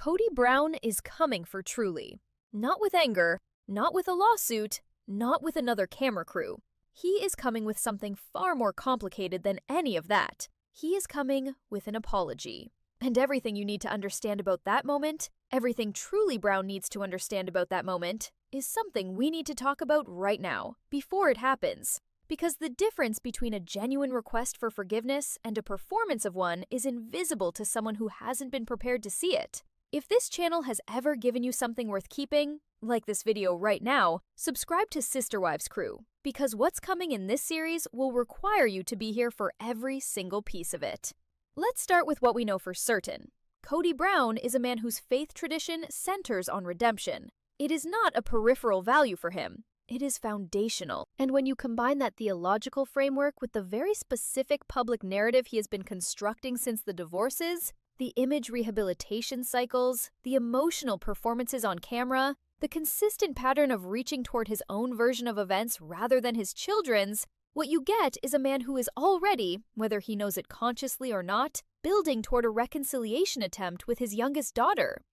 Kody Brown is coming for Truly. Not with anger, not with a lawsuit, not with another camera crew. He is coming with something far more complicated than any of that. He is coming with an apology. And everything you need to understand about that moment, everything Truly Brown needs to understand about that moment, is something we need to talk about right now, before it happens. Because the difference between a genuine request for forgiveness and a performance of one is invisible to someone who hasn't been prepared to see it. If this channel has ever given you something worth keeping, like this video right now, subscribe to Sister Wives Crew, because what's coming in this series will require you to be here for every single piece of it. Let's start with what we know for certain. Kody Brown is a man whose faith tradition centers on redemption. It is not a peripheral value for him. It is foundational. And when you combine that theological framework with the very specific public narrative he has been constructing since the divorces, the image rehabilitation cycles, the emotional performances on camera, the consistent pattern of reaching toward his own version of events rather than his children's, what you get is a man who is already, whether he knows it consciously or not, building toward a reconciliation attempt with his youngest daughter.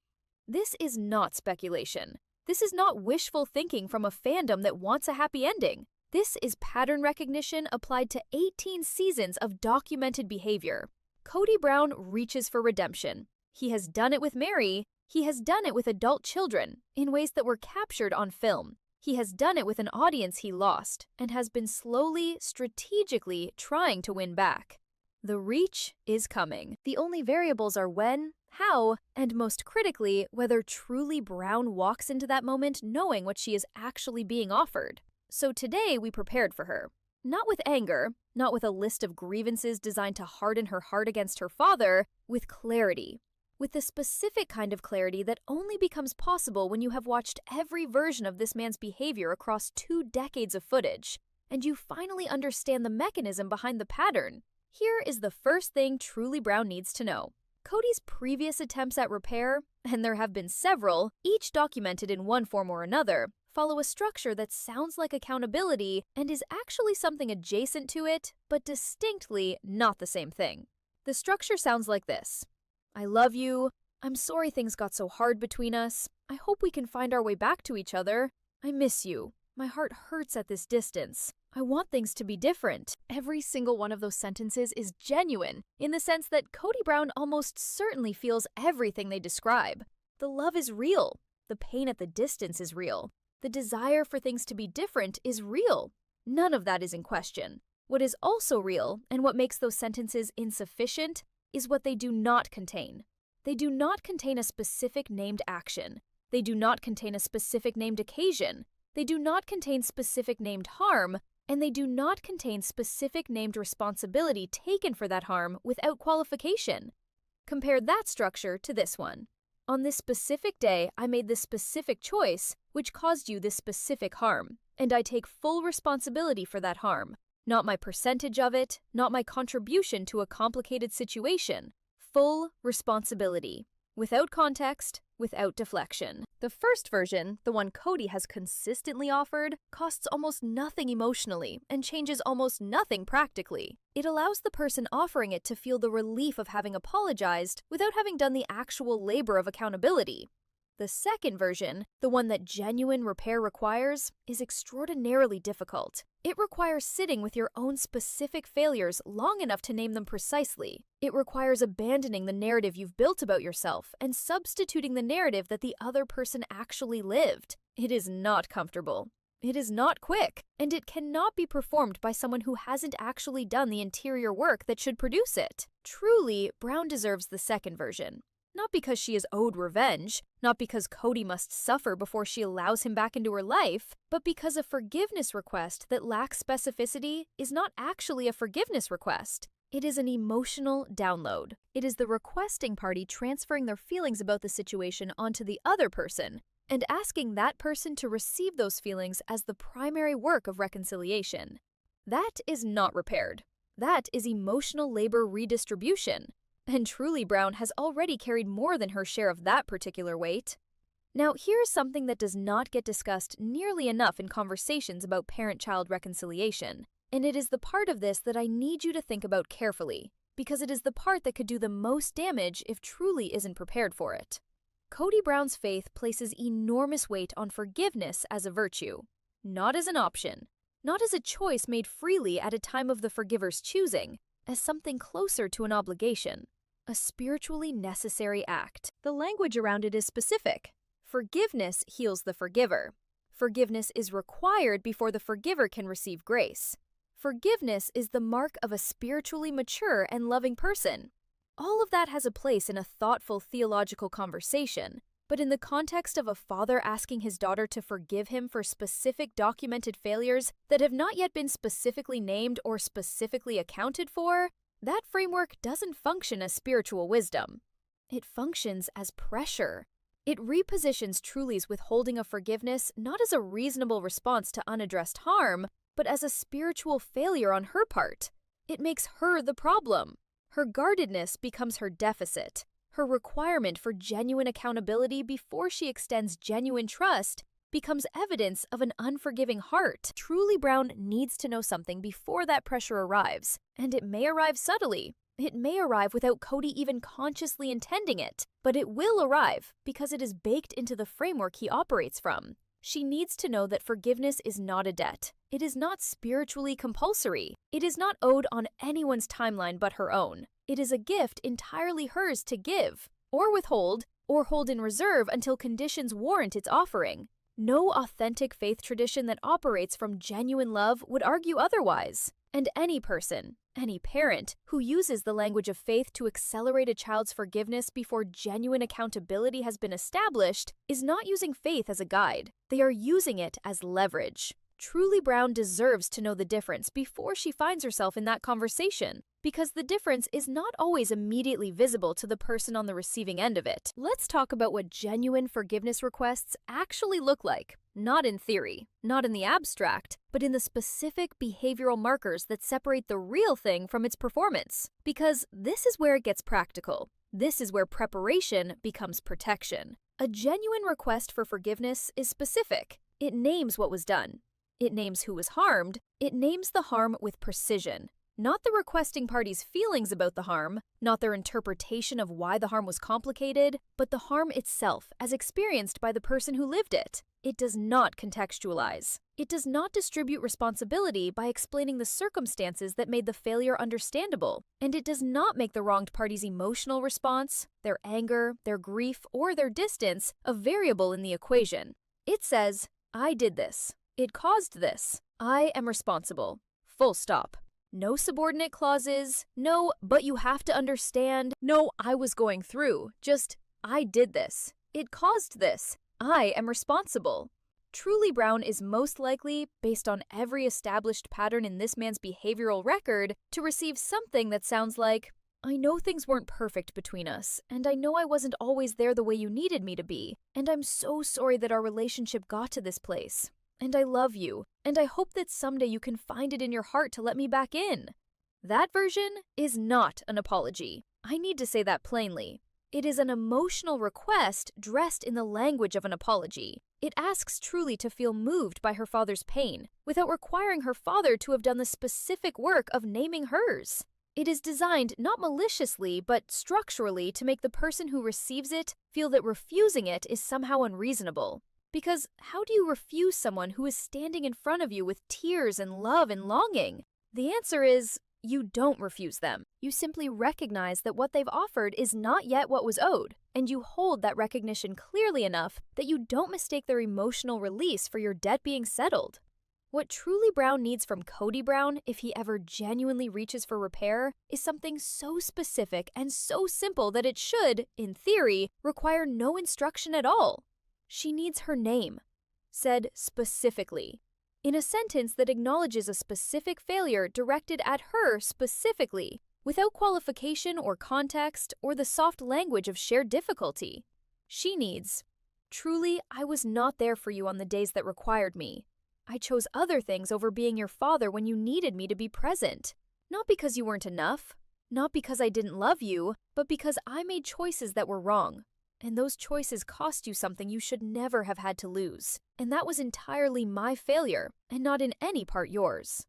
This is not speculation. This is not wishful thinking from a fandom that wants a happy ending. This is pattern recognition applied to 18 seasons of documented behavior. Kody Brown reaches for redemption. He has done it with Mary. He has done it with adult children in ways that were captured on film. He has done it with an audience he lost and has been slowly, strategically trying to win back. The reach is coming. The only variables are when, how, and most critically, whether Truly Brown walks into that moment knowing what she is actually being offered. So today we prepared for her. Not with anger, not with a list of grievances designed to harden her heart against her father, with clarity. With the specific kind of clarity that only becomes possible when you have watched every version of this man's behavior across 2 decades of footage, and you finally understand the mechanism behind the pattern. Here is the first thing Truly Brown needs to know. Kody's previous attempts at repair, and there have been several, each documented in one form or another, follow a structure that sounds like accountability and is actually something adjacent to it, but distinctly not the same thing. The structure sounds like this. I love you. I'm sorry things got so hard between us. I hope we can find our way back to each other. I miss you. My heart hurts at this distance. I want things to be different. Every single one of those sentences is genuine, in the sense that Kody Brown almost certainly feels everything they describe. The love is real. The pain at the distance is real. The desire for things to be different is real. None of that is in question. What is also real, and what makes those sentences insufficient, is what they do not contain. They do not contain a specific named action. They do not contain a specific named occasion. They do not contain specific named harm, and they do not contain specific named responsibility taken for that harm without qualification. Compare that structure to this one. On this specific day, I made this specific choice, which caused you this specific harm, and I take full responsibility for that harm. Not my percentage of it, not my contribution to a complicated situation. Full responsibility. Without context, without deflection. The first version, the one Kody has consistently offered, costs almost nothing emotionally and changes almost nothing practically. It allows the person offering it to feel the relief of having apologized without having done the actual labor of accountability. The second version, the one that genuine repair requires, is extraordinarily difficult. It requires sitting with your own specific failures long enough to name them precisely. It requires abandoning the narrative you've built about yourself and substituting the narrative that the other person actually lived. It is not comfortable. It is not quick, and it cannot be performed by someone who hasn't actually done the interior work that should produce it. Truly, Brown deserves the second version. Not because she is owed revenge, not because Kody must suffer before she allows him back into her life, but because a forgiveness request that lacks specificity is not actually a forgiveness request. It is an emotional download. It is the requesting party transferring their feelings about the situation onto the other person, and asking that person to receive those feelings as the primary work of reconciliation. That is not repaired. That is emotional labor redistribution. And Truly Brown has already carried more than her share of that particular weight. Now, here's something that does not get discussed nearly enough in conversations about parent-child reconciliation, and it is the part of this that I need you to think about carefully, because it is the part that could do the most damage if Truly isn't prepared for it. Kody Brown's faith places enormous weight on forgiveness as a virtue, not as an option, not as a choice made freely at a time of the forgiver's choosing, as something closer to an obligation, a spiritually necessary act. The language around it is specific. Forgiveness heals the forgiver. Forgiveness is required before the forgiver can receive grace. Forgiveness is the mark of a spiritually mature and loving person. All of that has a place in a thoughtful theological conversation, but in the context of a father asking his daughter to forgive him for specific documented failures that have not yet been specifically named or specifically accounted for, that framework doesn't function as spiritual wisdom. It functions as pressure. It repositions Truly's withholding of forgiveness not as a reasonable response to unaddressed harm, but as a spiritual failure on her part. It makes her the problem. Her guardedness becomes her deficit. Her requirement for genuine accountability before she extends genuine trust becomes evidence of an unforgiving heart. Truly Brown needs to know something before that pressure arrives, and it may arrive subtly. It may arrive without Kody even consciously intending it, but it will arrive because it is baked into the framework he operates from. She needs to know that forgiveness is not a debt. It is not spiritually compulsory. It is not owed on anyone's timeline but her own. It is a gift entirely hers to give, or withhold, or hold in reserve until conditions warrant its offering. No authentic faith tradition that operates from genuine love would argue otherwise. And any person, any parent, who uses the language of faith to accelerate a child's forgiveness before genuine accountability has been established is not using faith as a guide. They are using it as leverage. Truly Brown deserves to know the difference before she finds herself in that conversation, because the difference is not always immediately visible to the person on the receiving end of it. Let's talk about what genuine forgiveness requests actually look like. Not in theory, not in the abstract, but in the specific behavioral markers that separate the real thing from its performance. Because this is where it gets practical. This is where preparation becomes protection. A genuine request for forgiveness is specific. It names what was done. It names who was harmed. It names the harm with precision. Not the requesting party's feelings about the harm, not their interpretation of why the harm was complicated, but the harm itself as experienced by the person who lived it. It does not contextualize. It does not distribute responsibility by explaining the circumstances that made the failure understandable. And it does not make the wronged party's emotional response, their anger, their grief, or their distance a variable in the equation. It says, I did this. It caused this. I am responsible. Full stop. No subordinate clauses. No, but you have to understand. No, I was going through. Just, I did this. It caused this. I am responsible. Truly Brown is most likely, based on every established pattern in this man's behavioral record, to receive something that sounds like, I know things weren't perfect between us, and I know I wasn't always there the way you needed me to be, and I'm so sorry that our relationship got to this place. And I love you, and I hope that someday you can find it in your heart to let me back in. That version is not an apology. I need to say that plainly. It is an emotional request dressed in the language of an apology. It asks Truly to feel moved by her father's pain, without requiring her father to have done the specific work of naming hers. It is designed not maliciously, but structurally to make the person who receives it feel that refusing it is somehow unreasonable. Because how do you refuse someone who is standing in front of you with tears and love and longing? The answer is, you don't refuse them. You simply recognize that what they've offered is not yet what was owed, and you hold that recognition clearly enough that you don't mistake their emotional release for your debt being settled. What Truly Brown needs from Kody Brown, if he ever genuinely reaches for repair, is something so specific and so simple that it should, in theory, require no instruction at all. She needs her name, said specifically, in a sentence that acknowledges a specific failure directed at her specifically, without qualification or context or the soft language of shared difficulty. She needs, Truly, I was not there for you on the days that required me. I chose other things over being your father when you needed me to be present. Not because you weren't enough, not because I didn't love you, but because I made choices that were wrong. And those choices cost you something you should never have had to lose. And that was entirely my failure, and not in any part yours.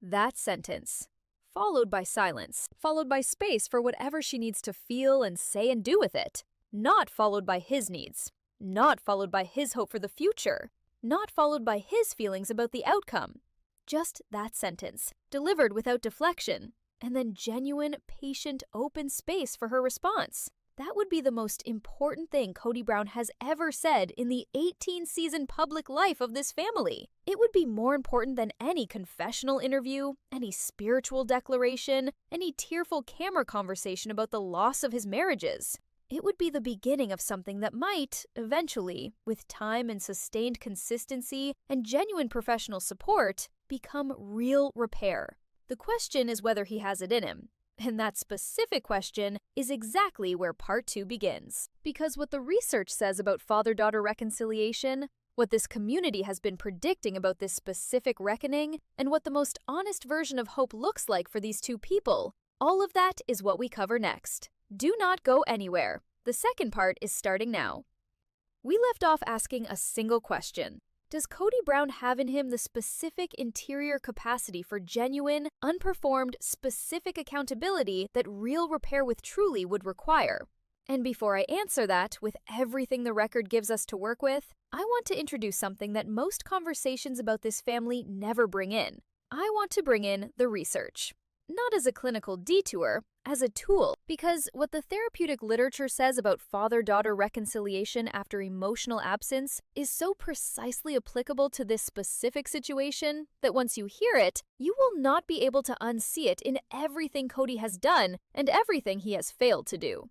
That sentence, followed by silence, followed by space for whatever she needs to feel and say and do with it, not followed by his needs, not followed by his hope for the future, not followed by his feelings about the outcome. Just that sentence, delivered without deflection, and then genuine, patient, open space for her response. That would be the most important thing Kody Brown has ever said in the 18-season public life of this family. It would be more important than any confessional interview, any spiritual declaration, any tearful camera conversation about the loss of his marriages. It would be the beginning of something that might, eventually, with time and sustained consistency and genuine professional support, become real repair. The question is whether he has it in him. And that specific question is exactly where part 2 begins. Because what the research says about father-daughter reconciliation, what this community has been predicting about this specific reckoning, and what the most honest version of hope looks like for these two people, all of that is what we cover next. Do not go anywhere. The second part is starting now. We left off asking a single question. Does Kody Brown have in him the specific interior capacity for genuine, unperformed, specific accountability that real repair with Truly would require? And before I answer that, with everything the record gives us to work with, I want to introduce something that most conversations about this family never bring in. I want to bring in the research. Not as a clinical detour, as a tool, because what the therapeutic literature says about father-daughter reconciliation after emotional absence is so precisely applicable to this specific situation that once you hear it, you will not be able to unsee it in everything Kody has done and everything he has failed to do.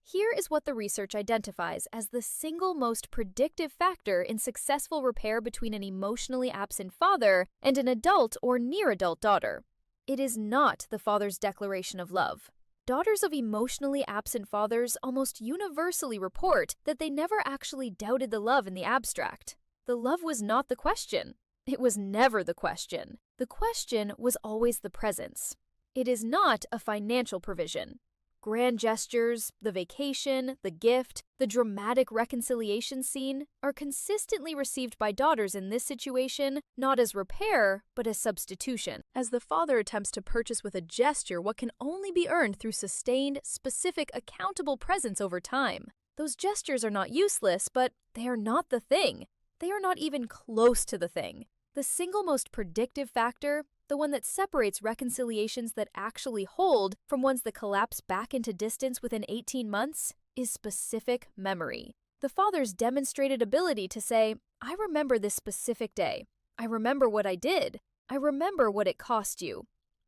Here is what the research identifies as the single most predictive factor in successful repair between an emotionally absent father and an adult or near-adult daughter. It is not the father's declaration of love. Daughters of emotionally absent fathers almost universally report that they never actually doubted the love in the abstract. The love was not the question. It was never the question. The question was always the presence. It is not a financial provision. Grand gestures, the vacation, the gift, the dramatic reconciliation scene are consistently received by daughters in this situation not as repair, but as substitution, as the father attempts to purchase with a gesture what can only be earned through sustained, specific, accountable presence over time. Those gestures are not useless, but they are not the thing. They are not even close to the thing. The single most predictive factor, the one that separates reconciliations that actually hold from ones that collapse back into distance within 18 months, is specific memory. The father's demonstrated ability to say, I remember this specific day. I remember what I did. I remember what it cost you.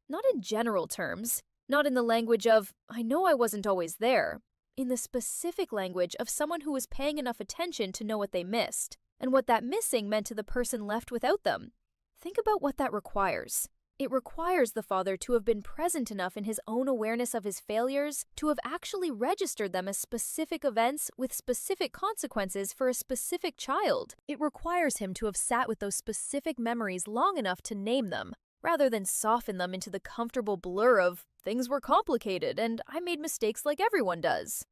Not in general terms, not in the language of, I know I wasn't always there. In the specific language of someone who was paying enough attention to know what they missed, and what that missing meant to the person left without them. Think about what that requires. It requires the father to have been present enough in his own awareness of his failures to have actually registered them as specific events with specific consequences for a specific child. It requires him to have sat with those specific memories long enough to name them, rather than soften them into the comfortable blur of things were complicated and I made mistakes like everyone does.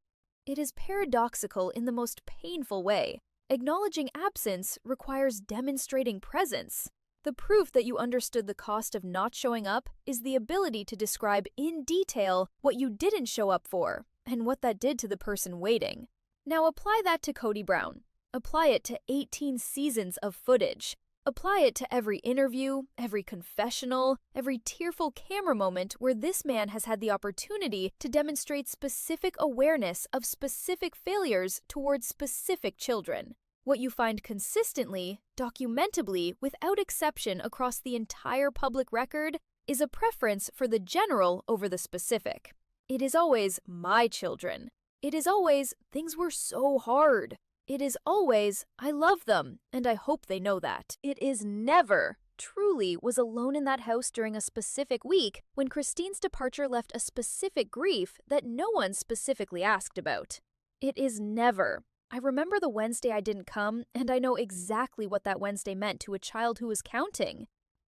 It is paradoxical in the most painful way. Acknowledging absence requires demonstrating presence. The proof that you understood the cost of not showing up is the ability to describe in detail what you didn't show up for and what that did to the person waiting. Now apply that to Kody Brown. Apply it to 18 seasons of footage. Apply it to every interview, every confessional, every tearful camera moment where this man has had the opportunity to demonstrate specific awareness of specific failures towards specific children. What you find consistently, documentably, without exception across the entire public record is a preference for the general over the specific. It is always, my children. It is always, things were so hard. It is always, I love them, and I hope they know that. It is never, Truly was alone in that house during a specific week when Christine's departure left a specific grief that no one specifically asked about. It is never, I remember the Wednesday I didn't come, and I know exactly what that Wednesday meant to a child who was counting.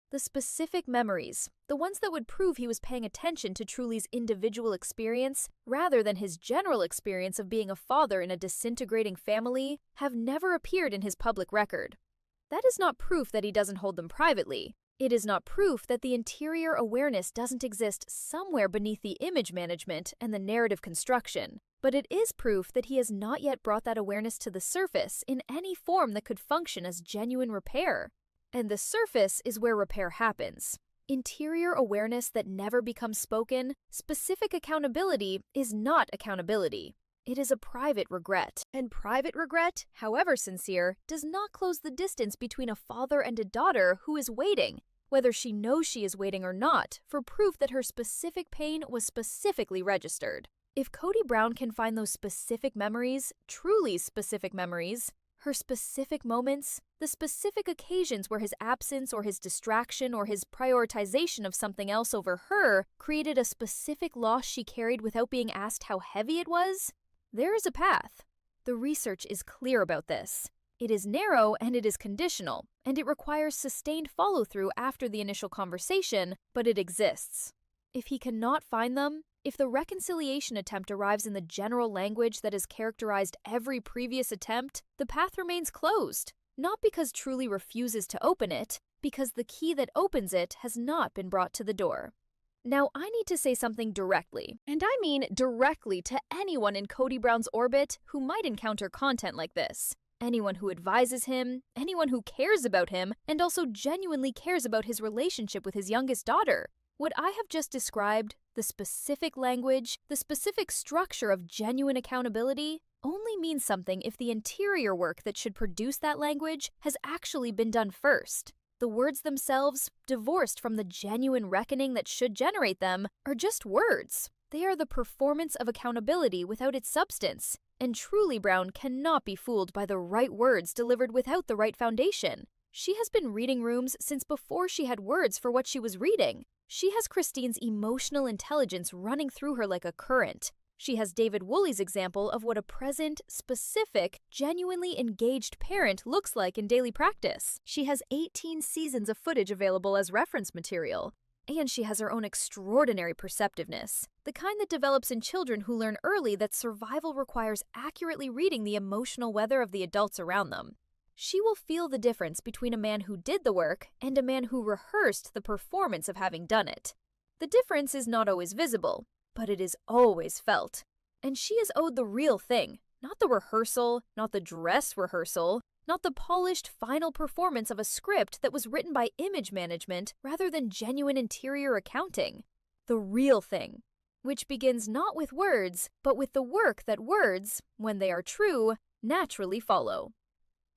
The specific memories, the ones that would prove he was paying attention to Truly's individual experience rather than his general experience of being a father in a disintegrating family, have never appeared in his public record. That is not proof that he doesn't hold them privately. It is not proof that the interior awareness doesn't exist somewhere beneath the image management and the narrative construction. But it is proof that he has not yet brought that awareness to the surface in any form that could function as genuine repair. And the surface is where repair happens. Interior awareness that never becomes spoken, specific accountability, is not accountability. It is a private regret. And private regret, however sincere, does not close the distance between a father and a daughter who is waiting, whether she knows she is waiting or not, for proof that her specific pain was specifically registered. If Kody Brown can find those specific memories, truly specific memories, her specific moments, the specific occasions where his absence or his distraction or his prioritization of something else over her created a specific loss she carried without being asked how heavy it was, there is a path. The research is clear about this. It is narrow and it is conditional, and it requires sustained follow-through after the initial conversation, but it exists. If he cannot find them, if the reconciliation attempt arrives in the general language that has characterized every previous attempt, the path remains closed, not because Truly refuses to open it, because the key that opens it has not been brought to the door. Now, I need to say something directly, and I mean directly to anyone in Kody Brown's orbit who might encounter content like this. Anyone who advises him, anyone who cares about him, and also genuinely cares about his relationship with his youngest daughter. What I have just described, the specific language, the specific structure of genuine accountability, only means something if the interior work that should produce that language has actually been done first. The words themselves, divorced from the genuine reckoning that should generate them, are just words. They are the performance of accountability without its substance, and Truly Brown cannot be fooled by the right words delivered without the right foundation. She has been reading rooms since before she had words for what she was reading. She has Christine's emotional intelligence running through her like a current. She has David Woolley's example of what a present, specific, genuinely engaged parent looks like in daily practice. She has 18 seasons of footage available as reference material. And she has her own extraordinary perceptiveness, the kind that develops in children who learn early that survival requires accurately reading the emotional weather of the adults around them. She will feel the difference between a man who did the work and a man who rehearsed the performance of having done it. The difference is not always visible, but it is always felt. And she is owed the real thing, not the rehearsal, not the dress rehearsal, not the polished final performance of a script that was written by image management rather than genuine interior accounting. The real thing, which begins not with words, but with the work that words, when they are true, naturally follow.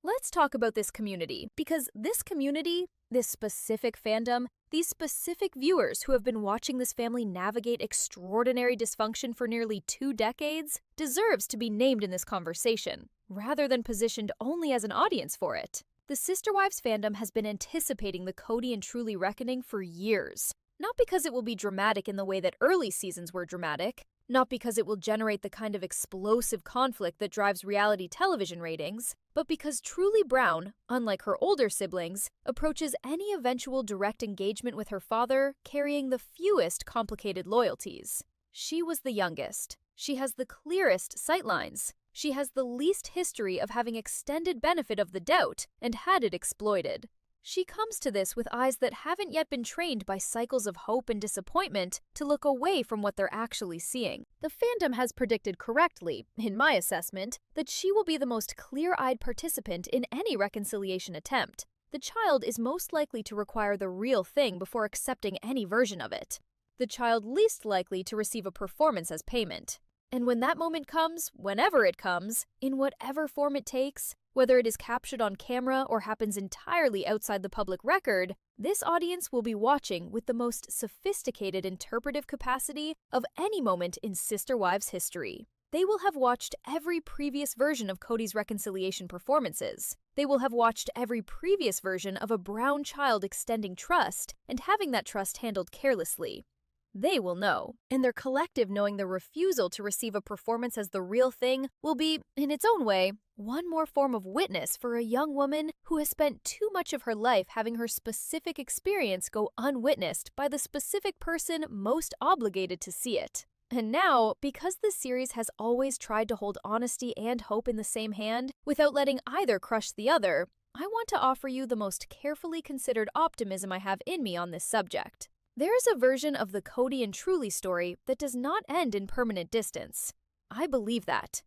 Let's talk about this community, because this community, this specific fandom, these specific viewers who have been watching this family navigate extraordinary dysfunction for nearly 2 decades, deserves to be named in this conversation, rather than positioned only as an audience for it. The Sister Wives fandom has been anticipating the Kody and Truly reckoning for years, not because it will be dramatic in the way that early seasons were dramatic, not because it will generate the kind of explosive conflict that drives reality television ratings, but because Truly Brown, unlike her older siblings, approaches any eventual direct engagement with her father carrying the fewest complicated loyalties. She was the youngest. She has the clearest sightlines. She has the least history of having extended benefit of the doubt and had it exploited. She comes to this with eyes that haven't yet been trained by cycles of hope and disappointment to look away from what they're actually seeing. The fandom has predicted correctly, in my assessment, that she will be the most clear-eyed participant in any reconciliation attempt. The child is most likely to require the real thing before accepting any version of it. The child least likely to receive a performance as payment. And when that moment comes, whenever it comes, in whatever form it takes, whether it is captured on camera or happens entirely outside the public record, this audience will be watching with the most sophisticated interpretive capacity of any moment in Sister Wives history. They will have watched every previous version of Kody's reconciliation performances. They will have watched every previous version of a brown child extending trust and having that trust handled carelessly. They will know, and their collective knowing the refusal to receive a performance as the real thing will be, in its own way, one more form of witness for a young woman who has spent too much of her life having her specific experience go unwitnessed by the specific person most obligated to see it. And now, because this series has always tried to hold honesty and hope in the same hand, without letting either crush the other, I want to offer you the most carefully considered optimism I have in me on this subject. There is a version of the Kody and Truly story that does not end in permanent distance. I believe that.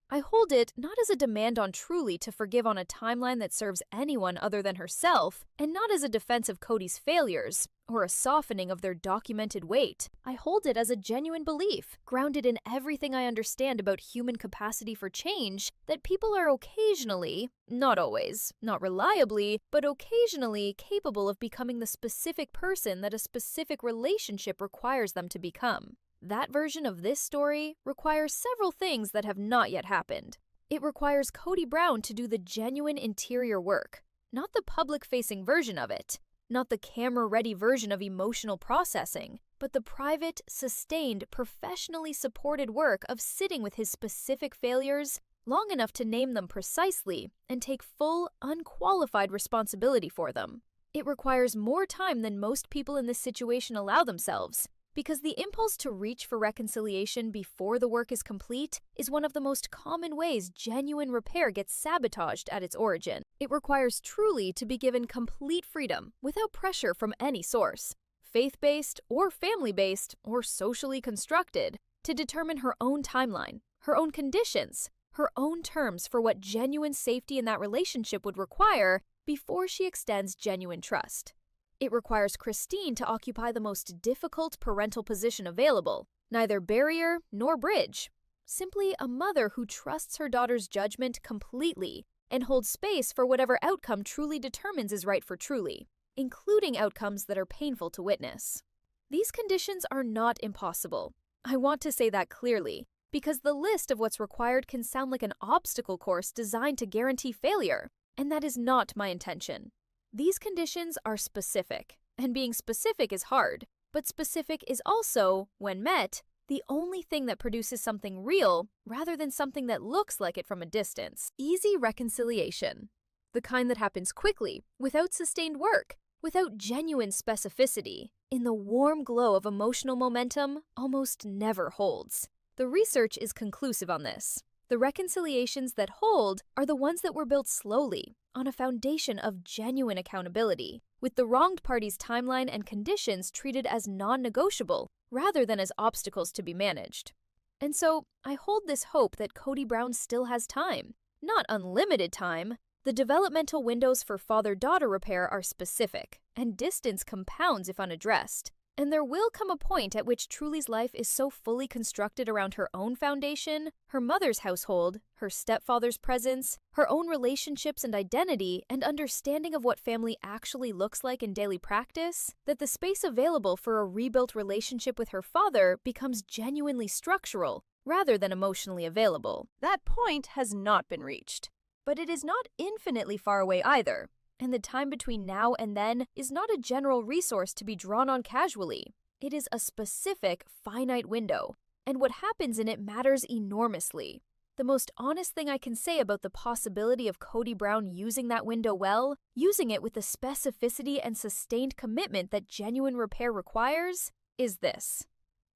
I hold it not as a demand on Truly to forgive on a timeline that serves anyone other than herself, and not as a defense of Kody's failures, or a softening of their documented weight. I hold it as a genuine belief, grounded in everything I understand about human capacity for change, that people are occasionally, not always, not reliably, but occasionally capable of becoming the specific person that a specific relationship requires them to become. That version of this story requires several things that have not yet happened. It requires Kody Brown to do the genuine interior work, not the public-facing version of it, not the camera-ready version of emotional processing, but the private, sustained, professionally supported work of sitting with his specific failures long enough to name them precisely and take full, unqualified responsibility for them. It requires more time than most people in this situation allow themselves, because the impulse to reach for reconciliation before the work is complete is one of the most common ways genuine repair gets sabotaged at its origin. It requires Truly to be given complete freedom without pressure from any source, faith-based or family-based or socially constructed, to determine her own timeline, her own conditions, her own terms for what genuine safety in that relationship would require before she extends genuine trust. It requires Christine to occupy the most difficult parental position available, neither barrier nor bridge, simply a mother who trusts her daughter's judgment completely and holds space for whatever outcome Truly determines is right for Truly, including outcomes that are painful to witness. These conditions are not impossible. I want to say that clearly, because the list of what's required can sound like an obstacle course designed to guarantee failure, and that is not my intention. These conditions are specific, and being specific is hard, but specific is also, when met, the only thing that produces something real rather than something that looks like it from a distance. Easy reconciliation. The kind that happens quickly, without sustained work, without genuine specificity, in the warm glow of emotional momentum, almost never holds. The research is conclusive on this. The reconciliations that hold are the ones that were built slowly, on a foundation of genuine accountability, with the wronged party's timeline and conditions treated as non-negotiable rather than as obstacles to be managed. And so, I hold this hope that Kody Brown still has time. Not unlimited time. The developmental windows for father-daughter repair are specific, and distance compounds if unaddressed. And there will come a point at which Truly's life is so fully constructed around her own foundation, her mother's household, her stepfather's presence, her own relationships and identity, and understanding of what family actually looks like in daily practice, that the space available for a rebuilt relationship with her father becomes genuinely structural, rather than emotionally available. That point has not been reached. But it is not infinitely far away either. And the time between now and then is not a general resource to be drawn on casually. It is a specific, finite window, and what happens in it matters enormously. The most honest thing I can say about the possibility of Kody Brown using that window well, using it with the specificity and sustained commitment that genuine repair requires, is this.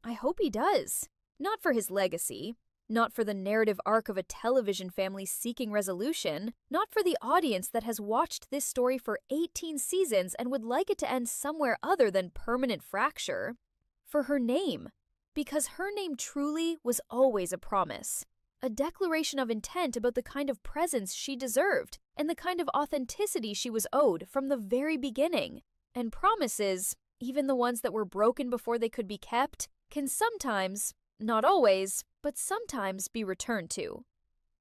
I hope he does. Not for his legacy. Not for the narrative arc of a television family seeking resolution, not for the audience that has watched this story for 18 seasons and would like it to end somewhere other than permanent fracture. For her name. Because her name truly was always a promise. A declaration of intent about the kind of presence she deserved and the kind of authenticity she was owed from the very beginning. And promises, even the ones that were broken before they could be kept, can sometimes, not always, but sometimes be returned to,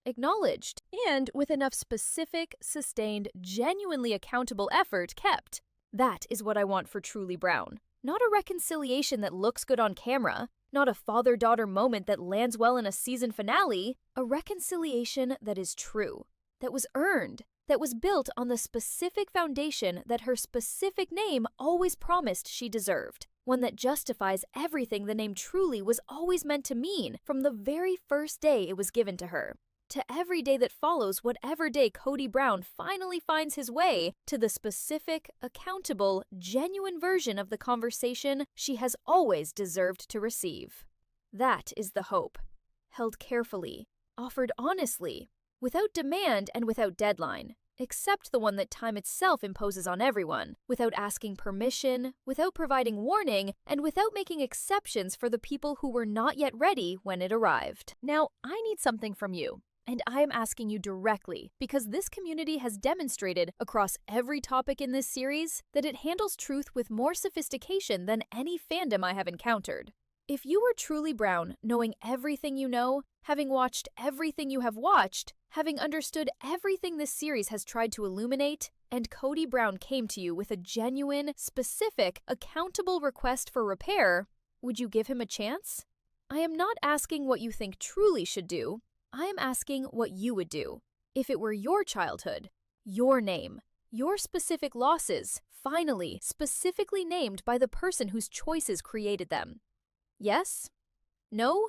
acknowledged, and with enough specific, sustained, genuinely accountable effort kept. That is what I want for Truly Brown. Not a reconciliation that looks good on camera, not a father-daughter moment that lands well in a season finale, a reconciliation that is true, that was earned, that was built on the specific foundation that her specific name always promised she deserved. One that justifies everything the name Truly was always meant to mean from the very first day it was given to her, to every day that follows whatever day Kody Brown finally finds his way to the specific, accountable, genuine version of the conversation she has always deserved to receive. That is the hope, held carefully, offered honestly, without demand and without deadline, except the one that time itself imposes on everyone, without asking permission, without providing warning, and without making exceptions for the people who were not yet ready when it arrived. Now, I need something from you. And I am asking you directly because this community has demonstrated across every topic in this series that it handles truth with more sophistication than any fandom I have encountered. If you were truly Brown, knowing everything you know, having watched everything you have watched, having understood everything this series has tried to illuminate, and Kody Brown came to you with a genuine, specific, accountable request for repair, would you give him a chance? I am not asking what you think truly should do. I am asking what you would do. If it were your childhood, your name, your specific losses, finally, specifically named by the person whose choices created them. Yes? No?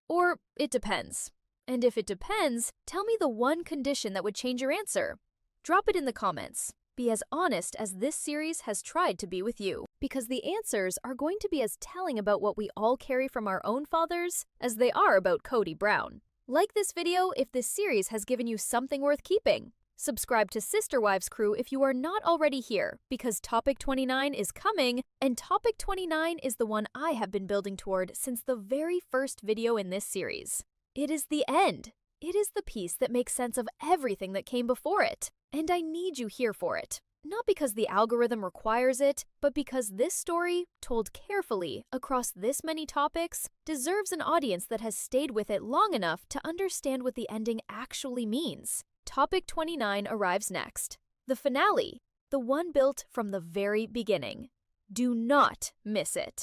Or it depends. And if it depends, tell me the one condition that would change your answer. Drop it in the comments. Be as honest as this series has tried to be with you, because the answers are going to be as telling about what we all carry from our own fathers as they are about Kody Brown. Like this video if this series has given you something worth keeping. Subscribe to Sister Wives Crew if you are not already here, because Topic 29 is coming, and Topic 29 is the one I have been building toward since the very first video in this series. It is the end. It is the piece that makes sense of everything that came before it, and I need you here for it. Not because the algorithm requires it, but because this story, told carefully across this many topics, deserves an audience that has stayed with it long enough to understand what the ending actually means. Topic 29 arrives next. The finale, the one built from the very beginning. Do not miss it.